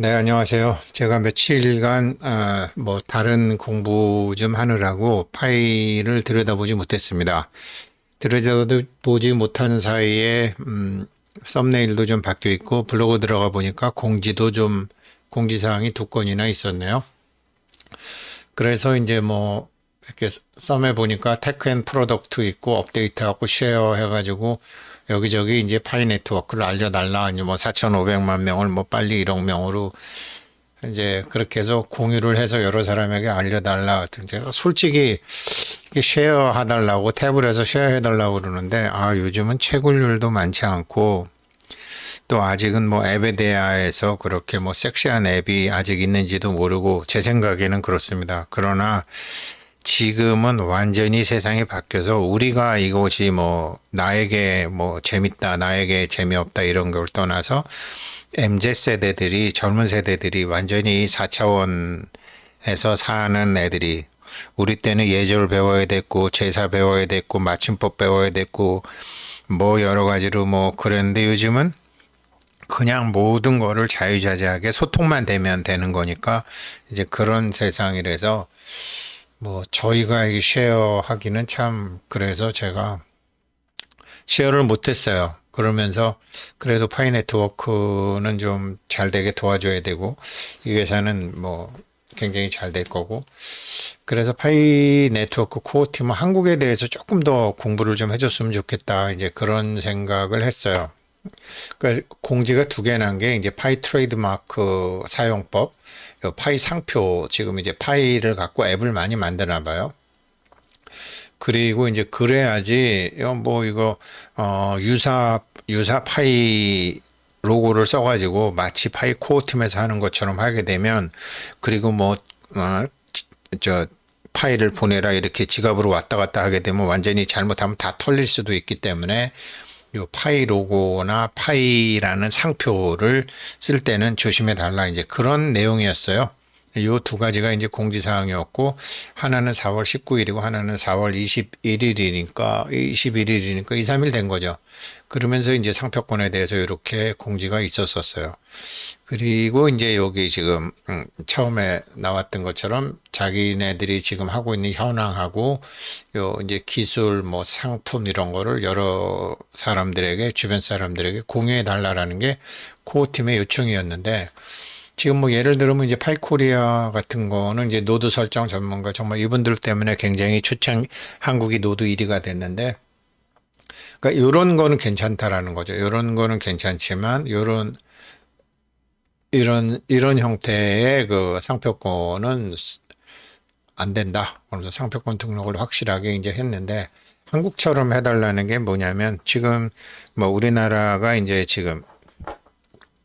네, 안녕하세요. 제가 며칠간, 다른 공부 좀 하느라고 파일을 들여다보지 못했습니다. 들여다보지 못한 사이에, 썸네일도 좀 바뀌어 있고, 블로그 들어가 보니까 공지사항이 두 건이나 있었네요. 그래서 이제 이렇게 썸에 보니까 테크 앤 프로덕트 있고, 업데이트하고 쉐어 해가지고, 여기저기 이제 파이 네트워크를 알려달라. 아니 4,500만 명을 빨리 1억 명으로 이제 그렇게 해서 공유를 해서 여러 사람에게 알려달라. 제가 솔직히 이게 쉐어 해달라고 탭을 해서 쉐어 해달라고 그러는데, 요즘은 채굴률도 많지 않고, 또 아직은 앱에 대하여서 그렇게 섹시한 앱이 아직 있는지도 모르고, 제 생각에는 그렇습니다. 그러나 지금은 완전히 세상이 바뀌어서 우리가 이것이 나에게 재밌다, 나에게 재미없다 이런 걸 떠나서 MZ세대들이, 젊은 세대들이 완전히 4차원에서 사는 애들이, 우리 때는 예절 배워야 됐고, 제사 배워야 됐고, 맞춤법 배워야 됐고, 여러 가지로 그랬는데 요즘은 그냥 모든 거를 자유자재하게 소통만 되면 되는 거니까 이제 그런 세상이라서 저희가 이 쉐어하기는 참, 그래서 제가 쉐어를 못했어요. 그러면서 그래도 파이 네트워크는 좀 잘 되게 도와줘야 되고, 이 회사는 굉장히 잘 될 거고, 그래서 파이 네트워크 코어 팀은 한국에 대해서 조금 더 공부를 좀 해줬으면 좋겠다, 이제 그런 생각을 했어요. 그러니까 공지가 두 개 난 게 이제 파이 트레이드마크 사용법, 요 파이 상표, 지금 이제 파이를 갖고 앱을 많이 만드나 봐요. 그리고 이제 그래야지 이거 유사 파이 로고를 써가지고 마치 파이 코어 팀에서 하는 것처럼 하게 되면, 그리고 저 파일을 보내라 이렇게 지갑으로 왔다 갔다 하게 되면 완전히 잘못하면 다 털릴 수도 있기 때문에 요 파이 로고나 파이라는 상표를 쓸 때는 조심해 달라, 이제 그런 내용이었어요. 요 두 가지가 이제 공지사항이었고, 하나는 4월 19일이고 하나는 4월 21일이니까 2 3일 된 거죠. 그러면서 이제 상표권에 대해서 이렇게 공지가 있었었어요. 그리고 이제 여기 지금 처음에 나왔던 것처럼 자기네들이 지금 하고 있는 현황하고 요 이제 기술 상품 이런 거를 여러 사람들에게, 주변 사람들에게 공유해 달라라는 게 코어팀의 요청이었는데, 지금 예를 들면 이제 파이코리아 같은 거는 이제 노드 설정 전문가, 정말 이분들 때문에 굉장히 한국이 노드 1위가 됐는데, 그러니까 이런 거는 괜찮다라는 거죠. 이런 거는 괜찮지만 이런 형태의 그 상표권은 안 된다. 그래서 상표권 등록을 확실하게 이제 했는데, 한국처럼 해달라는 게 뭐냐면, 지금 우리나라가 이제 지금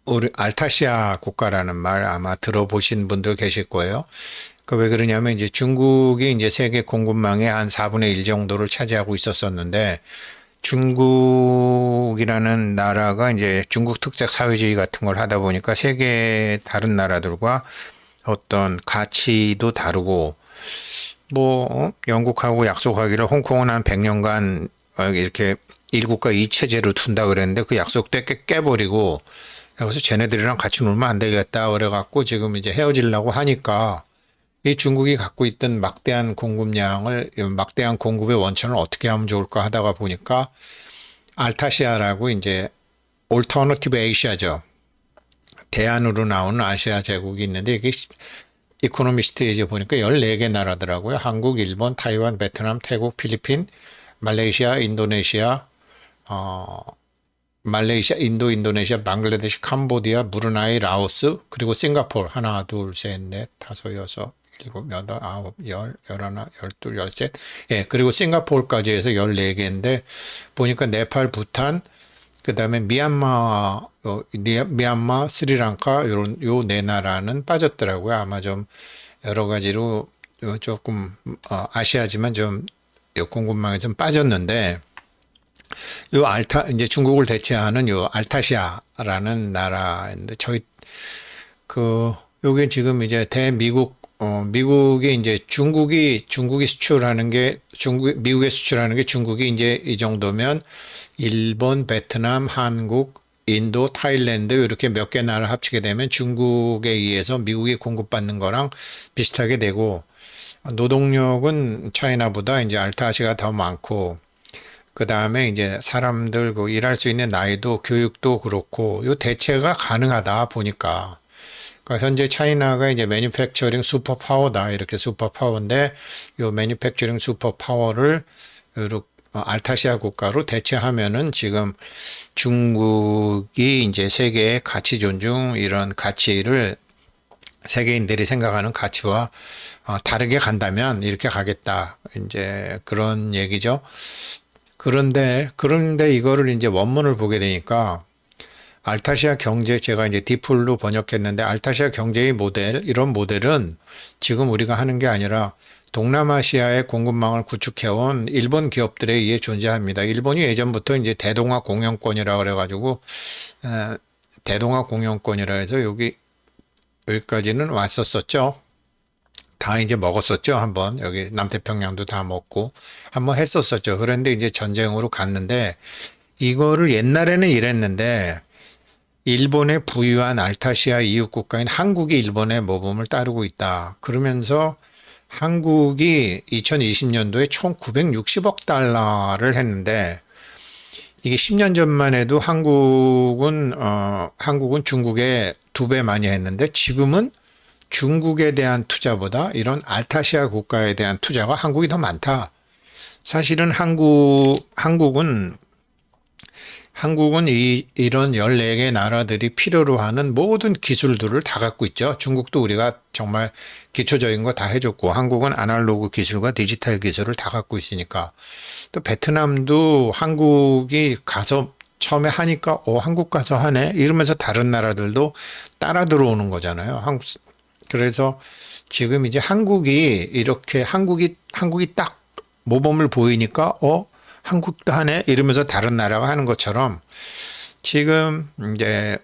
우리 알타시아 국가라는 말 아마 들어보신 분들 계실 거예요. 그 왜 그러냐면 이제 중국이 이제 세계 공급망의 한 4분의 1 정도를 차지하고 있었었는데, 중국이라는 나라가 이제 중국 특색 사회주의 같은 걸 하다 보니까 세계 다른 나라들과 어떤 가치도 다르고, 영국하고 약속하기를 홍콩은 한 100년간 이렇게 일국가 이체제로 둔다 그랬는데 그 약속도 깨버리고, 그래서 쟤네들이랑 같이 놀면 안 되겠다 그래갖고 지금 이제 헤어지려고 하니까, 이 중국이 갖고 있던 막대한 공급의 원천을 어떻게 하면 좋을까 하다가 보니까 알타시아라고 이제 올터너티브 에이시아죠. 대안으로 나오는 아시아 제국이 있는데, 이게 이코노미스트에 보니까 14개 나라더라고요. 한국, 일본, 타이완, 베트남, 태국, 필리핀, 말레이시아, 인도네시아, 인도네시아, 방글라데시, 캄보디아, 브루나이, 라오스, 그리고 싱가포르. 하나, 둘, 셋, 넷, 다섯, 여섯, 일곱, 여덟, 아홉, 열, 열하나, 열둘, 열셋. 예, 그리고 싱가포르까지 해서 14개인데, 보니까 네팔, 부탄, 그 다음에 미얀마, 스리랑카, 요 네 나라는 빠졌더라고요. 아마 좀 여러 가지로 조금, 아시아지만 좀 공급망에 좀 빠졌는데, 이제 중국을 대체하는 요 알타시아라는 나라인데, 요게 지금 이제 미국이 이제 미국에 수출하는 게 중국이 이제 이 정도면 일본, 베트남, 한국, 인도, 타일랜드 이렇게 몇 개 나라 합치게 되면 중국에 의해서 미국이 공급받는 거랑 비슷하게 되고 노동력은 차이나보다 이제 알타시아가 더 많고 그 다음에 이제 사람들 그 일할 수 있는 나이도 교육도 그렇고 요 대체가 가능하다 보니까 그러니까 현재 차이나가 이제 매니팩처링 슈퍼 파워다 이렇게 슈퍼 파워인데 요 매니팩처링 슈퍼 파워를 알타시아 국가로 대체하면은 지금 중국이 이제 세계의 가치 존중 이런 가치를 세계인들이 생각하는 가치와 다르게 간다면 이렇게 가겠다. 이제 그런 얘기죠. 그런데 이거를 이제 원문을 보게 되니까 알타시아 경제 제가 이제 디플로 번역했는데 알타시아 경제의 모델 이런 모델은 지금 우리가 하는 게 아니라 동남아시아의 공급망을 구축해온 일본 기업들에 의해 존재합니다. 일본이 예전부터 이제 대동아 공영권이라 그래가지고 대동아 공영권이라 해서 여기까지는 왔었었죠. 다 이제 먹었었죠. 한번 여기 남태평양도 다 먹고 한번 했었었죠. 그런데 이제 전쟁으로 갔는데 이거를 옛날에는 이랬는데 일본에 부유한 알타시아 이웃 국가인 한국이 일본의 모범을 따르고 있다. 그러면서 한국이 2020년도에 총 960억 달러를 했는데 이게 10년 전만 해도 한국은 중국에 2배 많이 했는데 지금은 중국에 대한 투자보다 이런 알타시아 국가에 대한 투자가 한국이 더 많다. 사실은 한국은 이런 14개 나라들이 필요로 하는 모든 기술들을 다 갖고 있죠. 중국도 우리가 정말 기초적인 거 다 해줬고 한국은 아날로그 기술과 디지털 기술을 다 갖고 있으니까 또 베트남도 한국이 가서 처음에 하니까 한국 가서 하네 이러면서 다른 나라들도 따라 들어오는 거잖아요. 그래서 지금 이제 한국이 딱 모범을 보이니까 한국도 하네 이러면서 다른 나라가 하는 것처럼 지금 이제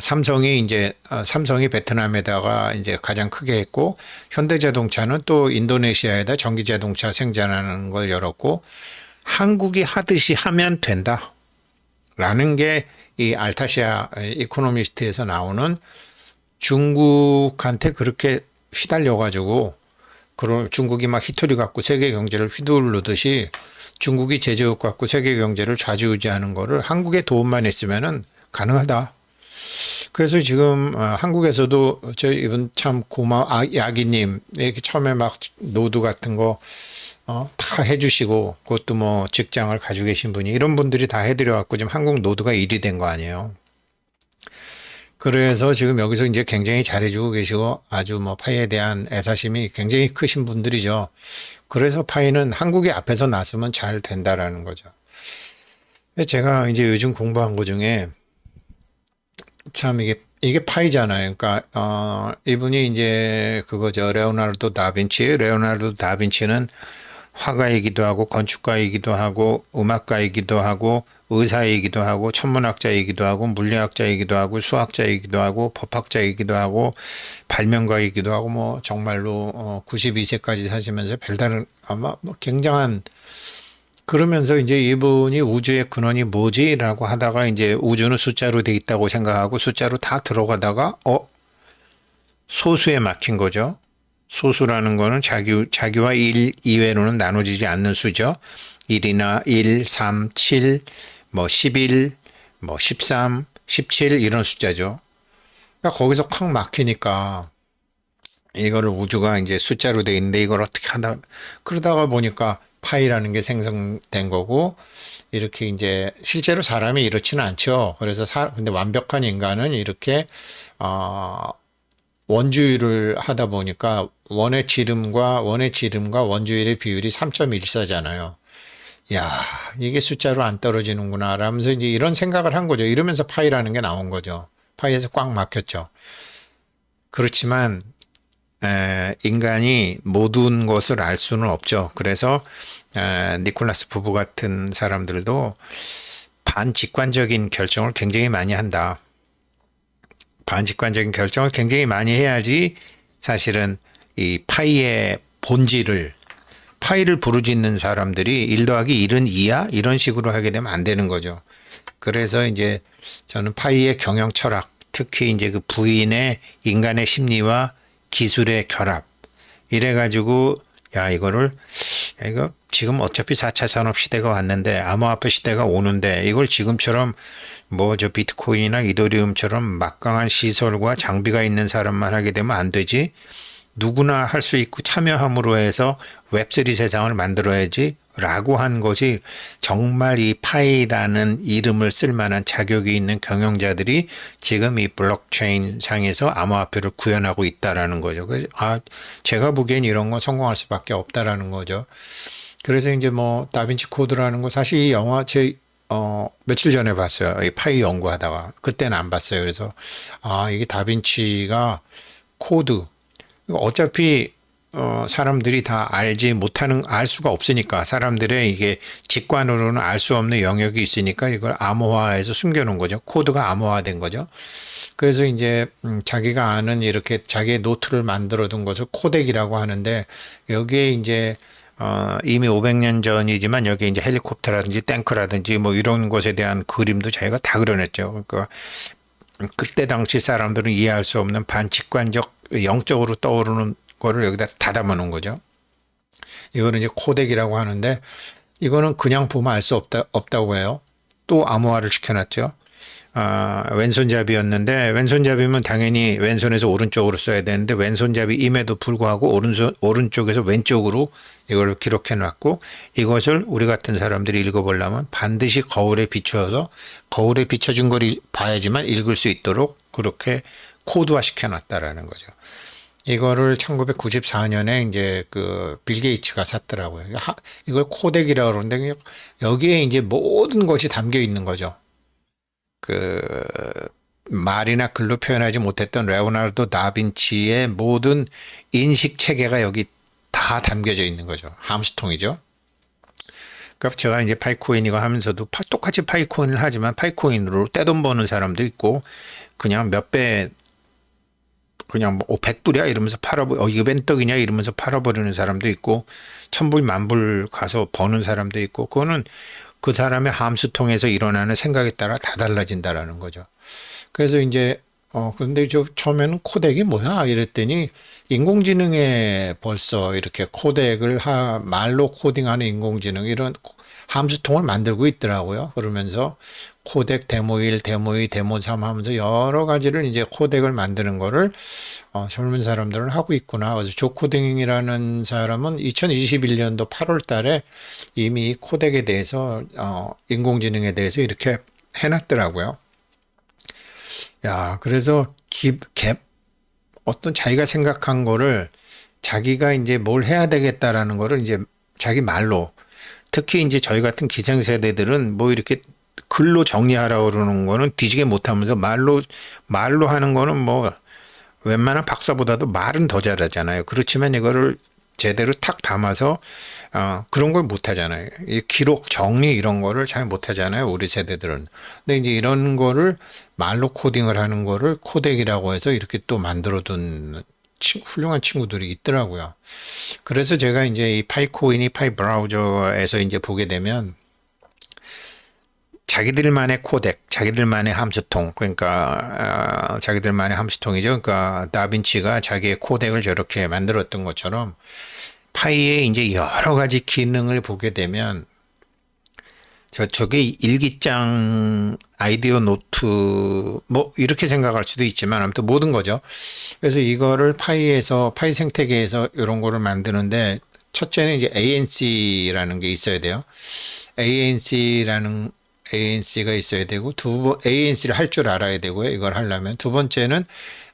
삼성이 베트남에다가 이제 가장 크게 했고 현대자동차는 또 인도네시아에다 전기자동차 생산하는 걸 열었고 한국이 하듯이 하면 된다라는 게 이 알타시아 이코노미스트에서 나오는 중국한테 그렇게 휘달려가지고 중국이 막 히토리 갖고 세계 경제를 휘두르듯이 중국이 제재국 갖고 세계 경제를 좌지우지하는 거를 한국에 도움만 있으면은 가능하다. 그래서 지금 한국에서도 이분 참 야기님 이렇게 처음에 막 노드 같은 거 다 해주시고 그것도 뭐 직장을 가지고 계신 분이 이런 분들이 다 해드려갖고 지금 한국 노드가 1위 된 거 아니에요. 그래서 지금 여기서 이제 굉장히 잘해주고 계시고 아주 뭐 파이에 대한 애사심이 굉장히 크신 분들이죠. 그래서 파이는 한국의 앞에서 나서면 잘 된다라는 거죠. 제가 이제 요즘 공부한 것 중에 참 이게 파이잖아요. 그러니까 이분이 이제 그거죠. 레오나르도 다빈치는 화가이기도 하고 건축가이기도 하고 음악가이기도 하고 의사이기도 하고 천문학자이기도 하고 물리학자이기도 하고 수학자이기도 하고 법학자이기도 하고 발명가이기도 하고 뭐 정말로 92세까지 사시면서 별다른 아마 뭐 굉장한 그러면서 이제 이분이 우주의 근원이 뭐지라고 하다가 이제 우주는 숫자로 돼 있다고 생각하고 숫자로 다 들어가다가 소수에 막힌 거죠. 소수라는 거는 자기와 1 이외로는 나눠지지 않는 수죠. 1이나 1, 3, 7, 뭐 11, 뭐 13, 17 이런 숫자죠. 그러니까 거기서 콱 막히니까 이거를 우주가 이제 숫자로 돼 있는데 이걸 어떻게 한다. 그러다가 보니까 파이라는 게 생성된 거고 이렇게 이제 실제로 사람이 이렇지는 않죠. 그래서 근데 완벽한 인간은 이렇게 원주율을 하다 보니까 원의 지름과 원주율의 비율이 3.14잖아요. 야, 이게 숫자로 안 떨어지는구나 라면서 이제 이런 생각을 한 거죠. 이러면서 파이라는 게 나온 거죠. 파이에서 꽉 막혔죠. 그렇지만 인간이 모든 것을 알 수는 없죠. 그래서 니콜라스 부부 같은 사람들도 반직관적인 결정을 굉장히 많이 한다. 반직관적인 결정을 굉장히 많이 해야지 사실은 이 파이의 파이를 부르짖는 사람들이 1 더하기 1은 2야? 이런 식으로 하게 되면 안 되는 거죠. 그래서 이제 저는 파이의 경영 철학, 특히 이제 그 부인의 인간의 심리와 기술의 결합, 이래가지고 야 이거를 야, 이거 지금 어차피 4차 산업 시대가 왔는데 암호화폐 시대가 오는데 이걸 지금처럼 뭐 저 비트코인이나 이더리움처럼 막강한 시설과 장비가 있는 사람만 하게 되면 안 되지. 누구나 할 수 있고 참여함으로 해서 웹3 세상을 만들어야지 라고 한 것이 정말 이 파이라는 이름을 쓸 만한 자격이 있는 경영자들이 지금 이 블록체인 상에서 암호화폐를 구현하고 있다라는 거죠. 그래서 제가 보기엔 이런 건 성공할 수밖에 없다라는 거죠. 그래서 이제 뭐 다빈치 코드라는 거 사실 이 영화 며칠 전에 봤어요. 이 파이 연구하다가 그때는 안 봤어요. 그래서 이게 다빈치가 코드 어차피 사람들이 다 알 수가 없으니까 사람들의 이게 직관으로는 알 수 없는 영역이 있으니까 이걸 암호화해서 숨겨놓은 거죠. 코드가 암호화된 거죠. 그래서 이제 자기가 아는 이렇게 자기의 노트를 만들어 둔 것을 코덱이라고 하는데 여기에 이제 이미 500년 전이지만 여기 이제 헬리콥터라든지 탱크라든지 뭐 이런 것에 대한 그림도 자기가 다 그려냈죠. 그러니까 그때 당시 사람들은 이해할 수 없는 반직관적 영적으로 떠오르는 거를 여기다 다 담아놓은 거죠. 이거는 이제 코덱이라고 하는데 이거는 그냥 보면 알 수 없다고 해요. 또 암호화를 시켜놨죠. 왼손잡이였는데 왼손잡이면 당연히 왼손에서 오른쪽으로 써야 되는데 왼손잡이임에도 불구하고 오른쪽에서 왼쪽으로 이걸 기록해 놨고 이것을 우리 같은 사람들이 읽어보려면 반드시 거울에 비추어서 거울에 비춰진 걸 봐야지만 읽을 수 있도록 그렇게 코드화 시켜 놨다라는 거죠. 이거를 1994년에 이제 그 빌 게이츠가 샀더라고요. 이걸 코덱이라고 그러는데 여기에 이제 모든 것이 담겨 있는 거죠. 그 말이나 글로 표현하지 못했던 레오나르도 다빈치의 모든 인식 체계가 여기 다 담겨져 있는 거죠. 함수통이죠. 그러니까 제가 이제 파이코인 이거 하면서도 똑같이 파이코인을 하지만 파이코인으로 떼돈 버는 사람도 있고 그냥 몇 배 그냥 뭐 100불이야 이러면서 이거 벤떡이냐 이러면서 팔아버리는 사람도 있고 1000불 만불 가서 버는 사람도 있고 그거는 그 사람의 함수통에서 일어나는 생각에 따라 다 달라진다라는 거죠. 그래서 이제 근데 처음에는 코덱이 뭐야 이랬더니 인공지능에 벌써 이렇게 코덱을 말로 코딩하는 인공지능 이런 함수통을 만들고 있더라고요. 그러면서 코덱 데모 1, 데모 2, 데모 3 하면서 여러 가지를 이제 코덱을 만드는 거를 젊은 사람들은 하고 있구나. 그래서 조코딩이라는 사람은 2021년도 8월 달에 이미 코덱에 대해서 인공지능에 대해서 이렇게 해놨더라고요. 야, 그래서 어떤 자기가 생각한 거를 자기가 이제 뭘 해야 되겠다라는 거를 이제 자기 말로 특히 이제 저희 같은 기생세대들은 뭐 이렇게 글로 정리하라고 그러는 거는 뒤지게 못하면서 말로 하는 거는 뭐 웬만한 박사보다도 말은 더 잘하잖아요. 그렇지만 이거를 제대로 탁 담아서 그런 걸 못하잖아요. 이 기록 정리 이런 거를 잘 못하잖아요. 우리 세대들은. 근데 이제 이런 거를 말로 코딩을 하는 거를 코덱이라고 해서 이렇게 또 만들어둔 훌륭한 친구들이 있더라고요. 그래서 제가 이제 이 파이코인이 파이 브라우저에서 이제 보게 되면 자기들만의 코덱, 자기들만의 함수통, 그러니까 자기들만의 함수통이죠. 그러니까 다빈치가 자기의 코덱을 저렇게 만들었던 것처럼 파이의 이제 여러 가지 기능을 보게 되면 저게 일기장, 아이디어 노트 뭐 이렇게 생각할 수도 있지만 아무튼 모든 거죠. 그래서 이거를 파이 생태계에서 이런 거를 만드는데 첫째는 이제 ANC라는 게 있어야 돼요. ANC가 있어야 되고 ANC를 할 줄 알아야 되고요. 이걸 하려면 두 번째는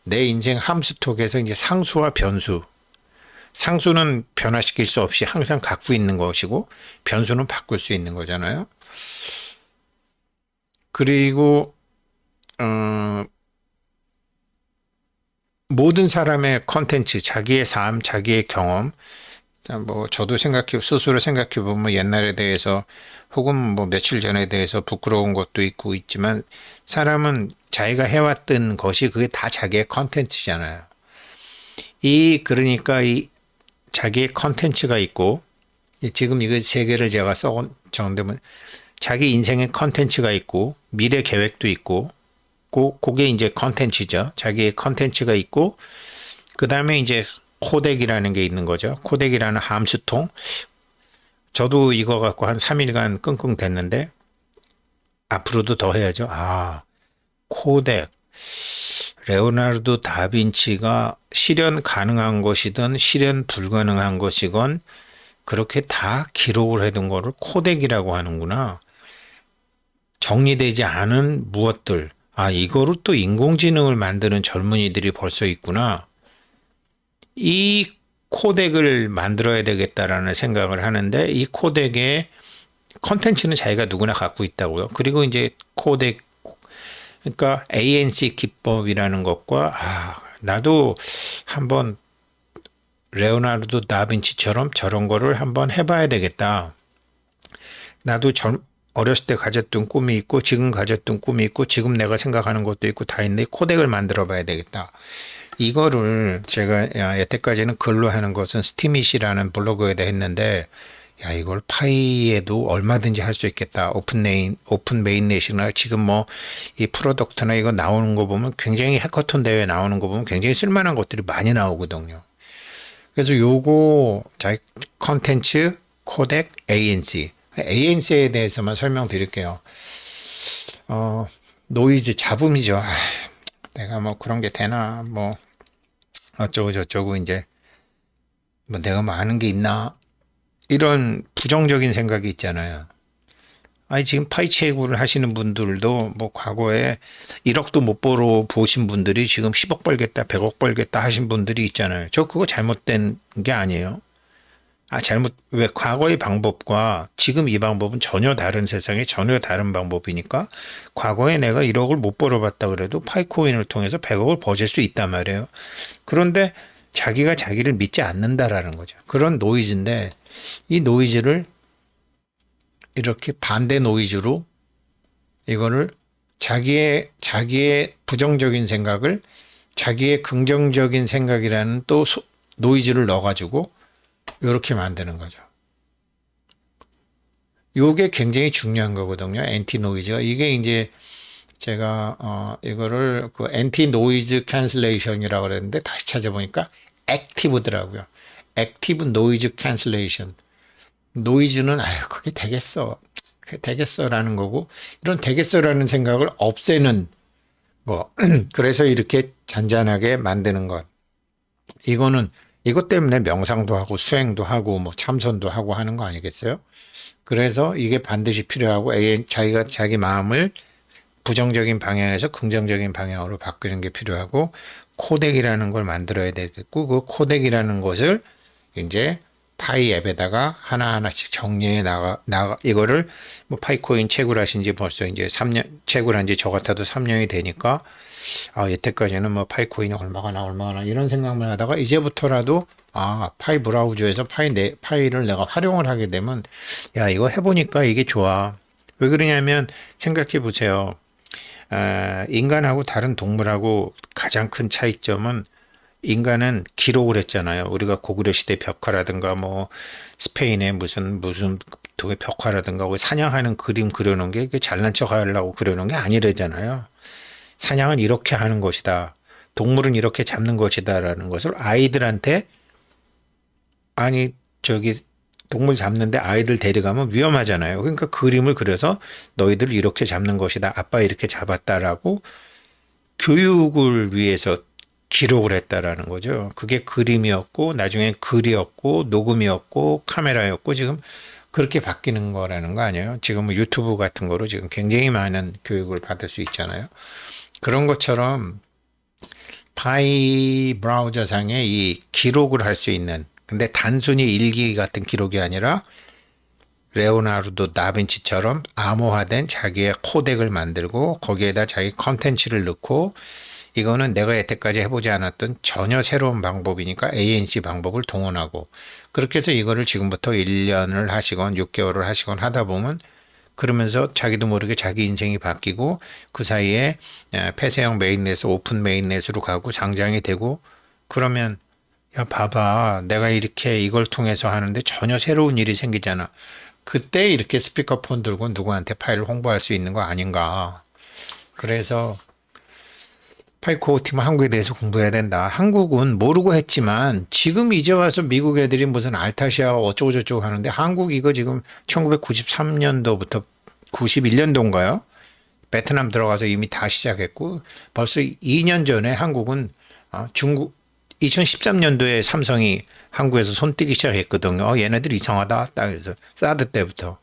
내 인생 함수톡에서 이제 상수와 변수. 상수는 변화시킬 수 없이 항상 갖고 있는 것이고 변수는 바꿀 수 있는 거잖아요. 그리고 모든 사람의 컨텐츠, 자기의 삶, 자기의 경험, 뭐 저도 스스로 생각해 보면 옛날에 대해서 혹은 뭐 며칠 전에 대해서 부끄러운 것도 있지만 사람은 자기가 해왔던 것이 그게 다 자기의 컨텐츠잖아요. 그러니까 자기의 컨텐츠가 있고 지금 이거 세 개를 제가 정되면 자기 인생의 컨텐츠가 있고 미래 계획도 있고 그게 이제 컨텐츠죠. 자기의 컨텐츠가 있고 그 다음에 이제 코덱이라는 게 있는 거죠. 코덱이라는 함수통. 저도 이거 갖고 한 3일간 끙끙 댔는데 앞으로도 더 해야죠. 코덱. 레오나르도 다빈치가 실현 가능한 것이든 실현 불가능한 것이건 그렇게 다 기록을 해둔 거를 코덱이라고 하는구나. 정리되지 않은 무엇들. 이거를 또 인공지능을 만드는 젊은이들이 벌써 있구나. 이 코덱을 만들어야 되겠다라는 생각을 하는데 이 코덱의 컨텐츠는 자기가 누구나 갖고 있다고요. 그리고 이제 코덱, 그러니까 ANC 기법이라는 것과 나도 한번 레오나르도 다빈치처럼 저런 거를 한번 해봐야 되겠다. 나도 어렸을 때 가졌던 꿈이 있고 지금 가졌던 꿈이 있고 지금 내가 생각하는 것도 있고 다 있는데 코덱을 만들어 봐야 되겠다. 이거를 제가 여태까지는 글로 하는 것은 스티밋이라는 블로그에다 했는데 이걸 파이에도 얼마든지 할 수 있겠다. 오픈 메인넷이나 지금 뭐 이 프로덕트나 이거 나오는 거 보면 굉장히 해커톤 대회 나오는 거 보면 굉장히 쓸만한 것들이 많이 나오거든요. 그래서 요거 컨텐츠 코덱 ANC에 대해서만 설명드릴게요. 노이즈 잡음이죠. 내가 뭐 그런 게 되나 뭐 어쩌고 저쩌고 이제 뭐 내가 뭐 아는 게 있나 이런 부정적인 생각이 있잖아요. 지금 파이채굴을 하시는 분들도 뭐 과거에 1억도 못 벌어 보신 분들이 지금 10억 벌겠다, 100억 벌겠다 하신 분들이 있잖아요. 저 그거 잘못된 게 아니에요. 왜 과거의 방법과 지금 이 방법은 전혀 다른 세상에 전혀 다른 방법이니까 과거에 내가 1억을 못 벌어봤다 그래도 파이코인을 통해서 100억을 버실 수 있단 말이에요. 그런데 자기가 자기를 믿지 않는다라는 거죠. 그런 노이즈인데 이 노이즈를 이렇게 반대 노이즈로 이거를 자기의 부정적인 생각을 자기의 긍정적인 생각이라는 또 노이즈를 넣어가지고 이렇게 만드는 거죠. 이게 굉장히 중요한 거거든요. 엔티 노이즈가. 이게 이제 제가 이거를 그 엔티 노이즈 캔슬레이션이라고 그랬는데 다시 찾아보니까 액티브더라고요. 액티브 노이즈 캔슬레이션. 노이즈는 그게 되겠어라는 거고 이런 되겠어라는 생각을 없애는 거. 그래서 이렇게 잔잔하게 만드는 것. 이것 때문에 명상도 하고 수행도 하고 뭐 참선도 하고 하는 거 아니겠어요? 그래서 이게 반드시 필요하고 자기가 자기 마음을 부정적인 방향에서 긍정적인 방향으로 바꾸는 게 필요하고 코덱이라는 걸 만들어야 되겠고 그 코덱이라는 것을 이제 파이 앱에다가 하나하나씩 정리해 이거를 뭐 파이코인 채굴하신 지 벌써 이제 3년, 채굴한 지 저 같아도 3년이 되니까 여태까지는 뭐 파이코인이 얼마나 이런 생각만 하다가 이제부터라도 파이 브라우저에서 파이를 내가 활용을 하게 되면 이거 해보니까 이게 좋아. 왜 그러냐면 생각해 보세요. 인간하고 다른 동물하고 가장 큰 차이점은 인간은 기록을 했잖아요. 우리가 고구려 시대 벽화라든가 뭐 스페인의 무슨 독의 벽화라든가 사냥하는 그림 그려놓은 게 잘난 척 하려고 그려놓은 게 아니래잖아요. 사냥은 이렇게 하는 것이다. 동물은 이렇게 잡는 것이다라는 것을 아이들한테 동물 잡는데 아이들 데려가면 위험하잖아요. 그러니까 그림을 그려서 너희들 이렇게 잡는 것이다. 아빠 이렇게 잡았다라고 교육을 위해서 기록을 했다라는 거죠. 그게 그림이었고 나중에 글이었고 녹음이었고 카메라였고 지금 그렇게 바뀌는 거라는 거 아니에요. 지금 유튜브 같은 거로 지금 굉장히 많은 교육을 받을 수 있잖아요. 그런 것처럼 파이 브라우저상에 이 기록을 할 수 있는 근데 단순히 일기 같은 기록이 아니라 레오나르도 다빈치처럼 암호화된 자기의 코덱을 만들고 거기에다 자기 컨텐츠를 넣고 이거는 내가 여태까지 해보지 않았던 전혀 새로운 방법이니까 ANC 방법을 동원하고 그렇게 해서 이거를 지금부터 1년을 하시건 6개월을 하시건 하다 보면 그러면서 자기도 모르게 자기 인생이 바뀌고 그 사이에 폐쇄형 메인넷에서 오픈 메인넷으로 가고 상장이 되고 그러면 봐봐 내가 이렇게 이걸 통해서 하는데 전혀 새로운 일이 생기잖아. 그때 이렇게 스피커폰 들고 누구한테 파일을 홍보할 수 있는 거 아닌가. 그래서 파이코어 팀은 한국에 대해서 공부해야 된다. 한국은 모르고 했지만 지금 이제 와서 미국 애들이 무슨 알타시아 어쩌고저쩌고 하는데 한국 이거 지금 1993년도부터 91년도인가요? 베트남 들어가서 이미 다 시작했고 벌써 2년 전에 한국은 중국 2013년도에 삼성이 한국에서 손뜨기 시작했거든요. 얘네들 이상하다. 딱 그래서 사드 때부터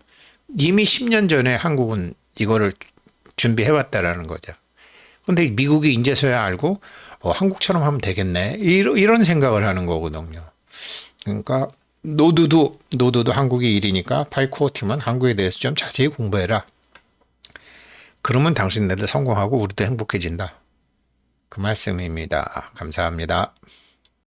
이미 10년 전에 한국은 이거를 준비해왔다라는 거죠. 근데 미국이 인제서야 알고 한국처럼 하면 되겠네. 이런 생각을 하는 거거든요. 그러니까 노드도 한국의 일이니까 파이코어 팀은 한국에 대해서 좀 자세히 공부해라. 그러면 당신네들 성공하고 우리도 행복해진다. 그 말씀입니다. 감사합니다.